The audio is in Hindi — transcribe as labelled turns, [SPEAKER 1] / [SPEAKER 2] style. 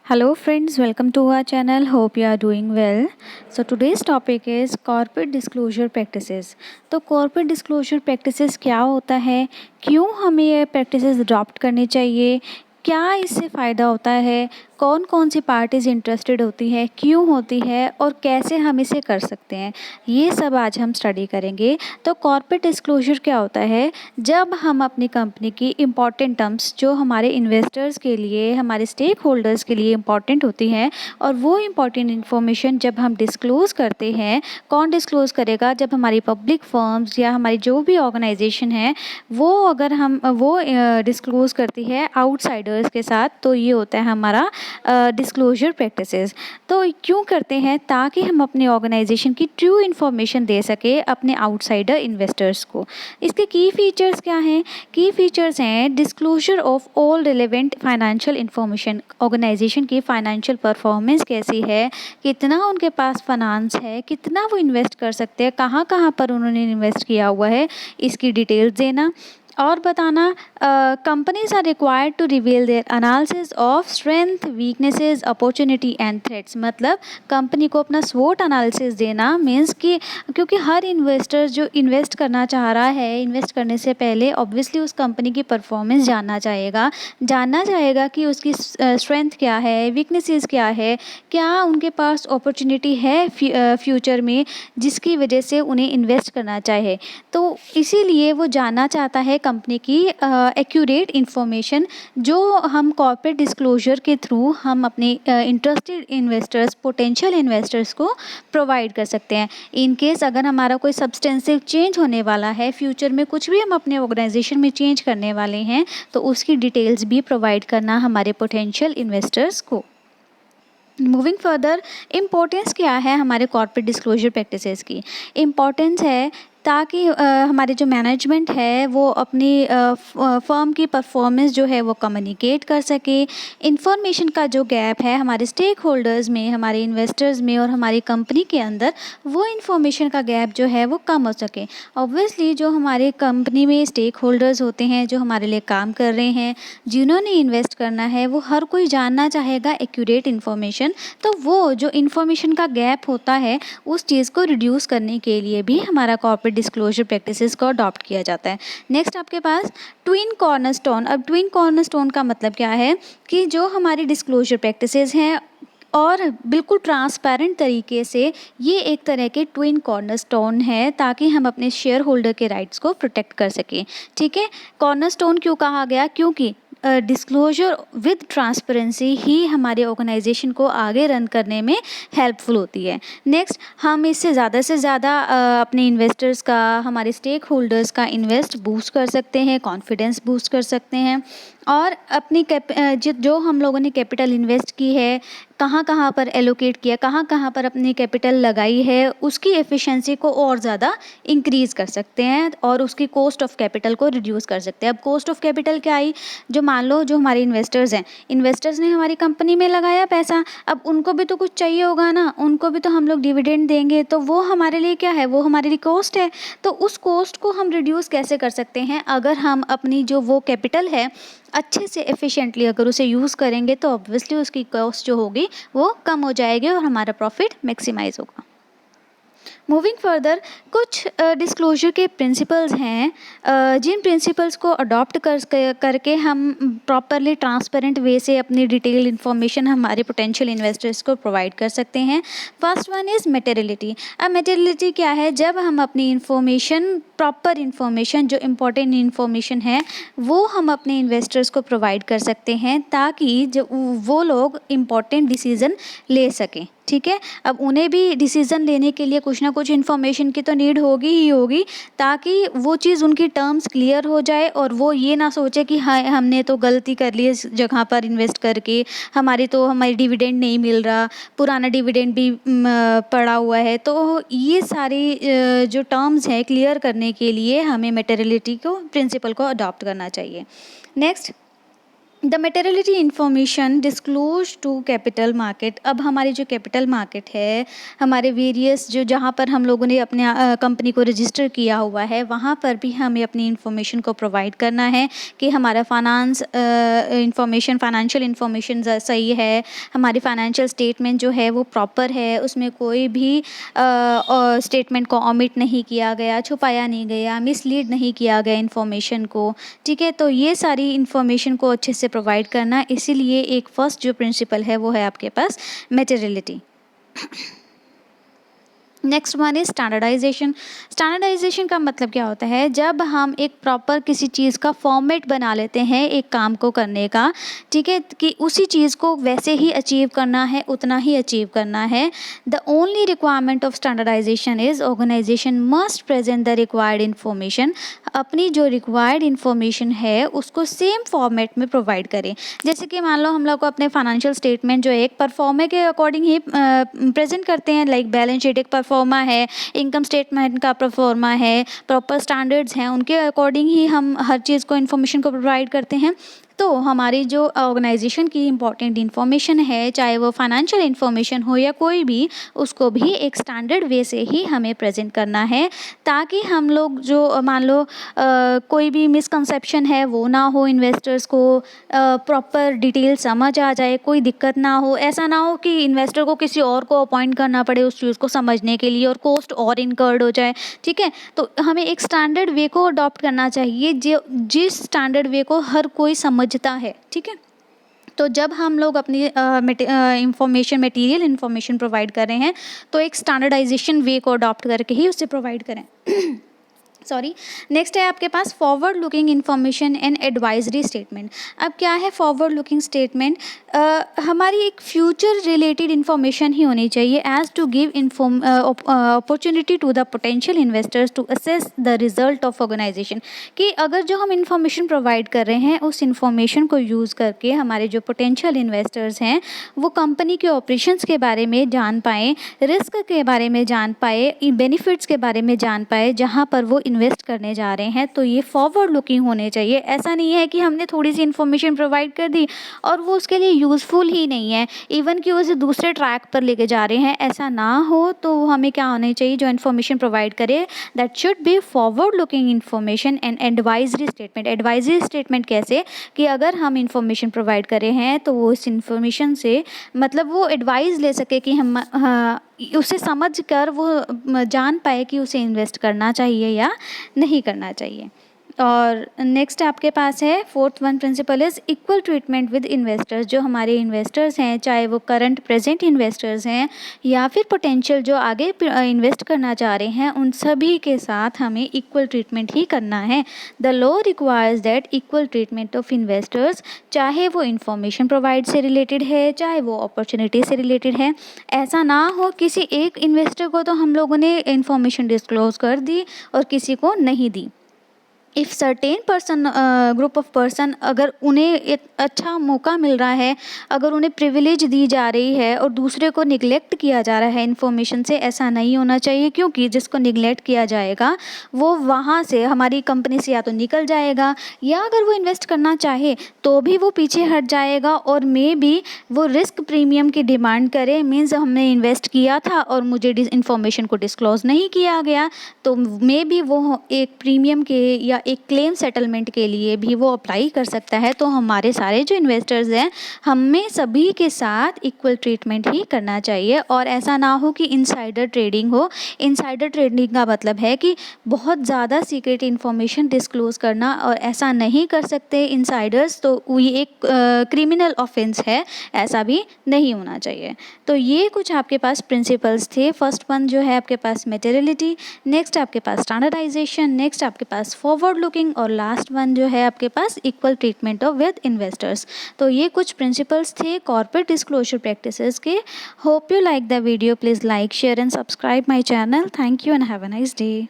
[SPEAKER 1] Hello friends, welcome to our channel. Hope you are doing well. So today's topic is corporate disclosure practices. तो corporate disclosure practices क्या होता है, क्यों हमें ये practices अडॉप्ट करनी चाहिए, क्या इससे फ़ायदा होता है, कौन कौन सी पार्टीज़ इंटरेस्टेड होती है, क्यों होती है और कैसे हम इसे कर सकते हैं, ये सब आज हम स्टडी करेंगे। तो कॉर्पोरेट डिस्क्लोजर क्या होता है, जब हम अपनी कंपनी की इम्पॉर्टेंट टर्म्स जो हमारे इन्वेस्टर्स के लिए, हमारे स्टेक होल्डर्स के लिए इम्पॉर्टेंट होती हैं, और वो इम्पॉर्टेंट इन्फॉर्मेशन जब हम डिस्क्लोज़ करते हैं, कौन डिस्क्लोज़ करेगा, जब हमारी पब्लिक फर्म्स या हमारी जो भी ऑर्गेनाइजेशन है वो अगर हम वो डिस्क्लोज़ करती है आउटसाइडर्स के साथ, तो ये होता है हमारा डिस्क्लोजर प्रैक्टिसेस। तो क्यों करते हैं, ताकि हम अपने ऑर्गेनाइजेशन की ट्रू इन्फॉर्मेशन दे सके अपने आउटसाइडर इन्वेस्टर्स को। इसके की फीचर्स क्या हैं? की फीचर्स हैं disclosure of all relevant financial information, organisation की फाइनेंशियल परफॉर्मेंस कैसी है, कितना उनके पास फाइनेंस है, कितना वो इन्वेस्ट कर सकते हैं, कहाँ कहाँ पर उन्होंने इन्वेस्ट किया हुआ है, इसकी डिटेल्स देना और बताना। Companies are required to reveal their analysis of strength, weaknesses, opportunity and threats. मतलब कंपनी को अपना स्वोट एनालिसिस देना मीन्स कि क्योंकि हर इन्वेस्टर जो इन्वेस्ट करना चाह रहा है, इन्वेस्ट करने से पहले ऑब्वियसली उस कंपनी की परफॉर्मेंस जानना चाहेगा कि उसकी स्ट्रेंथ क्या है, वीकनेसेस क्या है, क्या उनके पास अपॉर्चुनिटी है फ्यूचर में जिसकी वजह से उन्हें इन्वेस्ट करना चाहे। तो इसीलिए वो जानना चाहता है कंपनी की एक्यूरेट इन्फॉर्मेशन, जो हम कॉर्पोरेट डिस्क्लोजर के थ्रू हम अपने इंटरेस्टेड इन्वेस्टर्स, पोटेंशियल इन्वेस्टर्स को प्रोवाइड कर सकते हैं। इन केस अगर हमारा कोई सब्सटेंसिव चेंज होने वाला है, फ्यूचर में कुछ भी हम अपने ऑर्गेनाइजेशन में चेंज करने वाले हैं, तो उसकी डिटेल्स भी प्रोवाइड करना हमारे पोटेंशियल इन्वेस्टर्स को। मूविंग फर्दर, इम्पोर्टेंस क्या है हमारे कॉर्पोरेट डिस्क्लोजर प्रैक्टिसेस की? इम्पोर्टेंस है ताकि हमारे जो मैनेजमेंट है वो अपनी फर्म की परफॉर्मेंस जो है वो कम्युनिकेट कर सके। इंफॉर्मेशन का जो गैप है हमारे स्टेक होल्डर्स में, हमारे इन्वेस्टर्स में और हमारी कंपनी के अंदर, वो इन्फॉर्मेशन का गैप जो है वो कम हो सके। ऑब्वियसली जो हमारे कंपनी में स्टेक होल्डर्स होते हैं, जो हमारे लिए काम कर रहे हैं, जिन्होंने इन्वेस्ट करना है, वो हर कोई जानना चाहेगा एक्यूरेट इन्फॉर्मेशन। तो वो जो इन्फॉर्मेशन का गैप होता है, उस चीज़ को रिड्यूस करने के लिए भी हमारा कॉर्पोरेट डिस्क्लोजर प्रैक्टिसेस को अडॉप्ट किया जाता है। नेक्स्ट आपके पास ट्विन कॉर्नरस्टोन। अब ट्विन कॉर्नरस्टोन का मतलब क्या है कि जो हमारी डिस्क्लोजर प्रैक्टिसेस हैं और बिल्कुल ट्रांसपेरेंट तरीके से, ये एक तरह के ट्विन कॉर्नरस्टोन है ताकि हम अपने शेयर होल्डर के राइट्स को प्रोटेक्ट कर सकें। ठीक है, कॉर्नरस्टोन क्यों कहा गया? क्योंकि डिस्क्लोजर विद ट्रांसपेरेंसी ही हमारे ऑर्गेनाइजेशन को आगे रन करने में हेल्पफुल होती है। नेक्स्ट, हम इससे ज़्यादा से ज़्यादा अपने इन्वेस्टर्स का, हमारे स्टेक होल्डर्स का इन्वेस्ट बूस्ट कर सकते हैं, कॉन्फिडेंस बूस्ट कर सकते हैं, और अपनी जो हम लोगों ने कैपिटल इन्वेस्ट की है, कहाँ कहाँ पर एलोकेट किया, कहाँ कहाँ पर अपनी कैपिटल लगाई है, उसकी एफिशिएंसी को और ज़्यादा इंक्रीज़ कर सकते हैं और उसकी कॉस्ट ऑफ कैपिटल को रिड्यूस कर सकते हैं। अब कॉस्ट ऑफ कैपिटल क्या आई? जो मान लो जो हमारे इन्वेस्टर्स हैं, इन्वेस्टर्स ने हमारी कंपनी में लगाया पैसा, अब उनको भी तो कुछ चाहिए होगा ना, उनको भी तो हम लोग डिविडेंड देंगे, तो वो हमारे लिए क्या है? वो हमारे लिए कॉस्ट है। तो उस कॉस्ट को हम रिड्यूस कैसे कर सकते हैं? अगर हम अपनी जो वो कैपिटल है अच्छे से एफिशिएंटली अगर उसे यूज़ करेंगे, तो ऑब्वियसली उसकी कॉस्ट जो होगी वो कम हो जाएगी और हमारा प्रॉफिट मैक्सिमाइज होगा। मूविंग फर्दर, कुछ डिस्क्लोजर के प्रिंसिपल्स हैं, जिन प्रिंसिपल्स को अडॉप्ट करके हम प्रॉपरली ट्रांसपेरेंट वे से अपनी डिटेल इन्फॉर्मेशन हमारे पोटेंशियल इन्वेस्टर्स को प्रोवाइड कर सकते हैं। First one is materiality. अब मटेरियलिटी क्या है? जब हम अपनी इन्फॉर्मेशन, प्रॉपर इन्फॉर्मेशन, जो इम्पोर्टेंट इन्फॉर्मेशन है, वो हम अपने इन्वेस्टर्स को प्रोवाइड कर सकते हैं ताकि जो वो लोग इम्पोर्टेंट डिसीज़न ले सकें। ठीक है, अब उन्हें भी डिसीज़न लेने के लिए कुछ ना कुछ इन्फॉर्मेशन की तो नीड होगी ही होगी, ताकि वो चीज़, उनकी टर्म्स क्लियर हो जाए और वो ये ना सोचे कि हाँ, हमने तो गलती कर ली इस जगह पर इन्वेस्ट करके, हमारी डिविडेंड नहीं मिल रहा, पुराना डिविडेंड भी पड़ा हुआ है। तो ये सारी जो टर्म्स हैं क्लियर करने के लिए हमें मटेरियलिटी को, प्रिंसिपल को अडॉप्ट करना चाहिए। Next, the materiality information disclose to capital market. अब हमारी जो कैपिटल मार्केट है, हमारे वेरियस जो जहाँ पर हम लोगों ने अपने कंपनी को रजिस्टर किया हुआ है, वहाँ पर भी हमें अपनी इन्फॉर्मेशन को प्रोवाइड करना है कि हमारा फाइनेंशियल इन्फॉर्मेशन सही है, हमारी फाइनेंशियल स्टेटमेंट जो है वो प्रॉपर है, उसमें कोई भी स्टेटमेंट को ऑमिट नहीं किया गया, छुपाया नहीं गया, मिसलीड नहीं किया गया इन्फॉर्मेशन को। ठीक है, तो ये सारी इन्फॉर्मेशन को अच्छे से प्रोवाइड करना, इसीलिए एक फर्स्ट जो प्रिंसिपल है वो है आपके पास materiality. Next one is standardization. Standardization का मतलब क्या होता है, जब हम एक प्रॉपर किसी चीज़ का फॉर्मेट बना लेते हैं एक काम को करने का, ठीक है, कि उसी चीज़ को वैसे ही अचीव करना है, उतना ही अचीव करना है। The only requirement of standardisation is organisation must present the required information. अपनी जो रिक्वायर्ड इन्फॉर्मेशन है उसको सेम फॉर्मेट में प्रोवाइड करें। जैसे कि मान लो हम लोग को अपने फाइनेंशियल स्टेटमेंट जो एक परफॉर्मे के अकॉर्डिंग ही प्रेजेंट करते हैं, लाइक बैलेंस शीट एक परफॉर्मा है, इनकम स्टेटमेंट का परफॉर्मा है, प्रॉपर स्टैंडर्ड्स हैं, उनके अकॉर्डिंग ही हम हर चीज़ को इन्फॉर्मेशन को प्रोवाइड करते हैं। तो हमारी जो ऑर्गेनाइजेशन की इम्पॉर्टेंट इन्फॉर्मेशन है, चाहे वो फाइनेंशियल इन्फॉर्मेशन हो या कोई भी, उसको भी एक स्टैंडर्ड वे से ही हमें प्रेजेंट करना है, ताकि हम लोग जो मान लो कोई भी मिसकंसेप्शन है वो ना हो, इन्वेस्टर्स को प्रॉपर डिटेल समझ आ जाए, कोई दिक्कत ना हो। ऐसा ना हो कि इन्वेस्टर को किसी और को अपॉइंट करना पड़े उस चीज़ को समझने के लिए और कॉस्ट और इनकर्ड हो जाए। ठीक है, तो हमें एक स्टैंडर्ड वे को अडॉप्ट करना चाहिए जिस स्टैंडर्ड वे को हर कोई समझता है। ठीक है, तो जब हम लोग अपनी मटेरियल इन्फॉर्मेशन प्रोवाइड कर रहे हैं तो एक स्टैंडर्डाइजेशन वे को अडॉप्ट करके ही उसे प्रोवाइड करें। सॉरी, नेक्स्ट है आपके पास forward looking information and advisory statement. अब क्या है फॉरवर्ड लुकिंग स्टेटमेंट? हमारी एक फ्यूचर रिलेटेड इन्फॉर्मेशन ही होनी चाहिए as to give opportunity to the potential investors to assess the result of organisation. कि अगर जो हम इन्फॉर्मेशन प्रोवाइड कर रहे हैं उस इन्फॉर्मेशन को यूज़ करके हमारे जो पोटेंशियल इन्वेस्टर्स हैं वो कंपनी के ऑपरेशंस के बारे में जान पाएँ, रिस्क के बारे में जान पाए, बेनिफिट्स के बारे में जान पाए जहाँ पर वो इन्वेस्ट करने जा रहे हैं। तो ये फॉरवर्ड लुकिंग होने चाहिए। ऐसा नहीं है कि हमने थोड़ी सी इन्फॉर्मेशन प्रोवाइड कर दी और वो उसके लिए यूज़फुल ही नहीं है, इवन कि उसे दूसरे ट्रैक पर लेके जा रहे हैं। ऐसा ना हो तो हमें क्या होना चाहिए, जो इन्फॉर्मेशन प्रोवाइड करे that should be forward looking information and advisory statement. Advisory statement कैसे, कि अगर हम इन्फॉर्मेशन प्रोवाइड कर रहे हैं तो वो इस इन्फॉर्मेशन से मतलब वो एडवाइस ले सके कि हम उसे समझ कर वो जान पाए कि उसे इन्वेस्ट करना चाहिए या नहीं करना चाहिए। और नेक्स्ट आपके पास है fourth one principle is equal treatment with investors. जो हमारे इन्वेस्टर्स हैं, चाहे वो करंट प्रेजेंट इन्वेस्टर्स हैं या फिर पोटेंशियल जो आगे इन्वेस्ट करना चाह रहे हैं, उन सभी के साथ हमें इक्वल ट्रीटमेंट ही करना है। The law requires that equal treatment of investors, चाहे वो इन्फॉर्मेशन प्रोवाइड से रिलेटेड है, चाहे वो अपॉर्चुनिटी से रिलेटेड है। ऐसा ना हो किसी एक इन्वेस्टर को तो हम लोगों ने इन्फॉर्मेशन डिस्क्लोज कर दी और किसी को नहीं दी। If certain person group of person, अगर उन्हें एक अच्छा मौका मिल रहा है, अगर उन्हें प्रिविलेज दी जा रही है और दूसरे को निगलेक्ट किया जा रहा है इन्फॉर्मेशन से, ऐसा नहीं होना चाहिए। क्योंकि जिसको निगलेक्ट किया जाएगा वो वहाँ से हमारी कंपनी से या तो निकल जाएगा या अगर वो इन्वेस्ट करना चाहे तो भी वो पीछे हट जाएगा और मे भी वो रिस्क प्रीमियम की डिमांड करे। मीन्स हमने इन्वेस्ट किया था और मुझे इन्फॉर्मेशन को डिस्क्लोज नहीं किया गया, तो मे भी वो एक प्रीमियम के या एक क्लेम सेटलमेंट के लिए भी वो अप्लाई कर सकता है। तो हमारे सारे जो इन्वेस्टर्स हैं, हमें सभी के साथ इक्वल ट्रीटमेंट ही करना चाहिए। और ऐसा ना हो कि इनसाइडर ट्रेडिंग हो। इनसाइडर ट्रेडिंग का मतलब है कि बहुत ज़्यादा सीक्रेट इन्फॉर्मेशन डिस्क्लोज करना, और ऐसा नहीं कर सकते इनसाइडर्स, तो ये एक क्रिमिनल ऑफेंस है, ऐसा भी नहीं होना चाहिए। तो ये कुछ आपके पास प्रिंसिपल्स थे। फर्स्ट वन जो है आपके पास मटेरियलिटी, नेक्स्ट आपके पास स्टैंडर्डाइजेशन, नेक्स्ट आपके पास फॉरवर्ड लुकिंग, और लास्ट वन जो है आपके पास equal treatment of with investors. तो ये कुछ प्रिंसिपल्स थे कॉर्पोरेट डिस्क्लोजर प्रैक्टिसेस के। Hope you like the video. Please like, share and subscribe my channel. Thank you and have a nice day.